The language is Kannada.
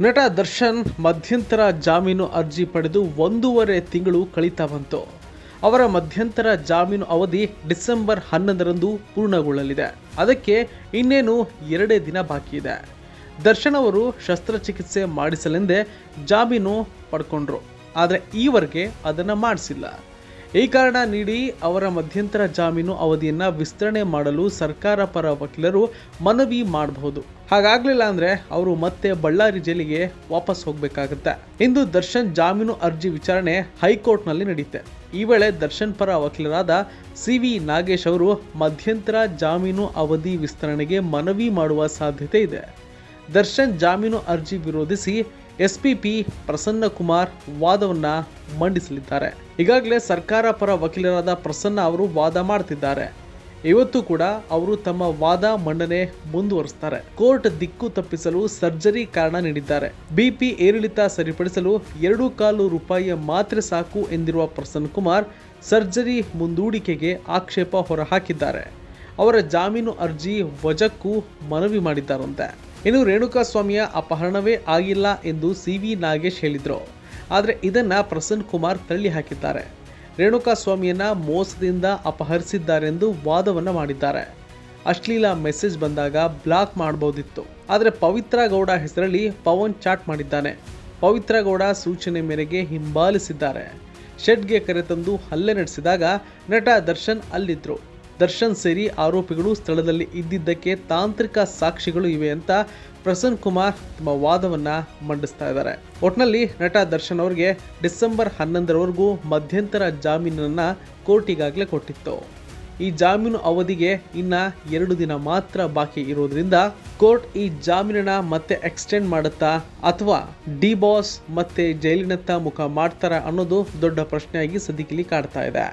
ನಟ ದರ್ಶನ್ ಮಧ್ಯಂತರ ಜಾಮೀನು ಅರ್ಜಿ ಪಡೆದು 1.5 ತಿಂಗಳು ಕಳೀತಾ ಬಂತು. ಅವರ ಮಧ್ಯಂತರ ಜಾಮೀನು ಅವಧಿ ಡಿಸೆಂಬರ್ 11ರಂದು ಪೂರ್ಣಗೊಳ್ಳಲಿದೆ. ಅದಕ್ಕೆ ಇನ್ನೇನು 2 ದಿನ ಬಾಕಿ ಇದೆ. ದರ್ಶನ್ ಅವರು ಶಸ್ತ್ರಚಿಕಿತ್ಸೆ ಮಾಡಿಸಲೆಂದೇ ಜಾಮೀನು ಪಡ್ಕೊಂಡ್ರು. ಆದರೆ ಈವರೆಗೆ ಅದನ್ನು ಮಾಡಿಸಿಲ್ಲ. ಈ ಕಾರಣ ನೀಡಿ ಅವರ ಮಧ್ಯಂತರ ಜಾಮೀನು ಅವಧಿಯನ್ನು ವಿಸ್ತರಣೆ ಮಾಡಲು ಸರ್ಕಾರ ಪರ ವಕೀಲರು ಮನವಿ ಮಾಡಬಹುದು. ಹಾಗಾಗ್ಲಿಲ್ಲ ಅಂದ್ರೆ ಅವರು ಮತ್ತೆ ಬಳ್ಳಾರಿ ಜೈಲಿಗೆ ವಾಪಸ್ ಹೋಗಬೇಕಾಗುತ್ತೆ. ಇಂದು ದರ್ಶನ್ ಜಾಮೀನು ಅರ್ಜಿ ವಿಚಾರಣೆ ಹೈಕೋರ್ಟ್ನಲ್ಲಿ ನಡೆಯುತ್ತೆ. ಈ ವೇಳೆ ದರ್ಶನ್ ಪರ ವಕೀಲರಾದ CV ನಾಗೇಶ್ ಅವರು ಮಧ್ಯಂತರ ಜಾಮೀನು ಅವಧಿ ವಿಸ್ತರಣೆಗೆ ಮನವಿ ಮಾಡುವ ಸಾಧ್ಯತೆ ಇದೆ. ದರ್ಶನ್ ಜಾಮೀನು ಅರ್ಜಿ ವಿರೋಧಿಸಿ SPP ಪ್ರಸನ್ನ ಕುಮಾರ್ ವಾದವನ್ನ ಮಂಡಿಸಲಿದ್ದಾರೆ. ಈಗಾಗಲೇ ಸರ್ಕಾರ ಪರ ವಕೀಲರಾದ ಪ್ರಸನ್ನ ಅವರು ವಾದ ಮಾಡ್ತಿದ್ದಾರೆ. ಇವತ್ತು ಕೂಡ ಅವರು ತಮ್ಮ ವಾದ ಮಂಡನೆ ಮುಂದುವರಿಸ್ತಾರೆ. ಕೋರ್ಟ್ ದಿಕ್ಕು ತಪ್ಪಿಸಲು ಸರ್ಜರಿ ಕಾರಣ ನೀಡಿದ್ದಾರೆ. BP ಏರಿಳಿತ ಸರಿಪಡಿಸಲು 2.25 ರೂಪಾಯಿಯ ಮಾತ್ರೆ ಸಾಕು ಎಂದಿರುವ ಪ್ರಸನ್ನ ಕುಮಾರ್ ಸರ್ಜರಿ ಮುಂದೂಡಿಕೆಗೆ ಆಕ್ಷೇಪ ಹೊರಹಾಕಿದ್ದಾರೆ. ಅವರ ಜಾಮೀನು ಅರ್ಜಿ ವಜಕ್ಕೂ ಮನವಿ ಮಾಡಿದ್ದಾರಂತೆ. ಇನ್ನು ರೇಣುಕಾಸ್ವಾಮಿಯ ಅಪಹರಣವೇ ಆಗಿಲ್ಲ ಎಂದು CV ನಾಗೇಶ್ ಹೇಳಿದ್ರು. ಆದರೆ ಇದನ್ನ ಪ್ರಸನ್ನ ಕುಮಾರ್ ತಳ್ಳಿ ಹಾಕಿದ್ದಾರೆ. ರೇಣುಕಾಸ್ವಾಮಿಯನ್ನ ಮೋಸದಿಂದ ಅಪಹರಿಸಿದ್ದಾರೆಂದು ವಾದವನ್ನ ಮಾಡಿದ್ದಾರೆ. ಅಶ್ಲೀಲ ಮೆಸೇಜ್ ಬಂದಾಗ ಬ್ಲಾಕ್ ಮಾಡಬಹುದಿತ್ತು. ಆದರೆ ಪವಿತ್ರ ಗೌಡ ಹೆಸರಲ್ಲಿ ಪವನ್ ಚಾಟ್ ಮಾಡಿದ್ದಾನೆ. ಪವಿತ್ರ ಗೌಡ ಸೂಚನೆ ಮೇರೆಗೆ ಹಿಂಬಾಲಿಸಿದ್ದಾರೆ. ಶೆಡ್ಗೆ ಕರೆತಂದು ಹಲ್ಲೆ ನಡೆಸಿದಾಗ ನಟ ದರ್ಶನ್ ಅಲ್ಲಿದ್ರು. ದರ್ಶನ್ ಸೇರಿ ಆರೋಪಿಗಳು ಸ್ಥಳದಲ್ಲಿ ಇದ್ದಿದ್ದಕ್ಕೆ ತಾಂತ್ರಿಕ ಸಾಕ್ಷಿಗಳು ಇವೆ ಅಂತ ಪ್ರಸನ್ನ ಕುಮಾರ್ ತಮ್ಮ ವಾದವನ್ನ ಮಂಡಿಸ್ತಾ ಇದ್ದಾರೆ. ಒಟ್ನಲ್ಲಿ ನಟ ದರ್ಶನ್ ಅವರಿಗೆ ಡಿಸೆಂಬರ್ 11ರವರೆಗೂ ಮಧ್ಯಂತರ ಜಾಮೀನನ್ನ ಕೋರ್ಟ್ ಈಗಾಗಲೇ ಕೊಟ್ಟಿತ್ತು. ಈ ಜಾಮೀನು ಅವಧಿಗೆ ಇನ್ನ 2 ದಿನ ಮಾತ್ರ ಬಾಕಿ ಇರೋದ್ರಿಂದ ಕೋರ್ಟ್ ಈ ಜಾಮೀನನ್ನ ಮತ್ತೆ ಎಕ್ಸ್ಟೆಂಡ್ ಮಾಡುತ್ತಾ ಅಥವಾ ಡಿಬಾಸ್ ಮತ್ತೆ ಜೈಲಿನತ್ತ ಮುಖ ಮಾಡ್ತಾರ ಅನ್ನೋದು ದೊಡ್ಡ ಪ್ರಶ್ನೆಯಾಗಿ ಸದ್ಯಕ್ಕಿಲ್ಲಿ ಕಾಡ್ತಾ ಇದೆ.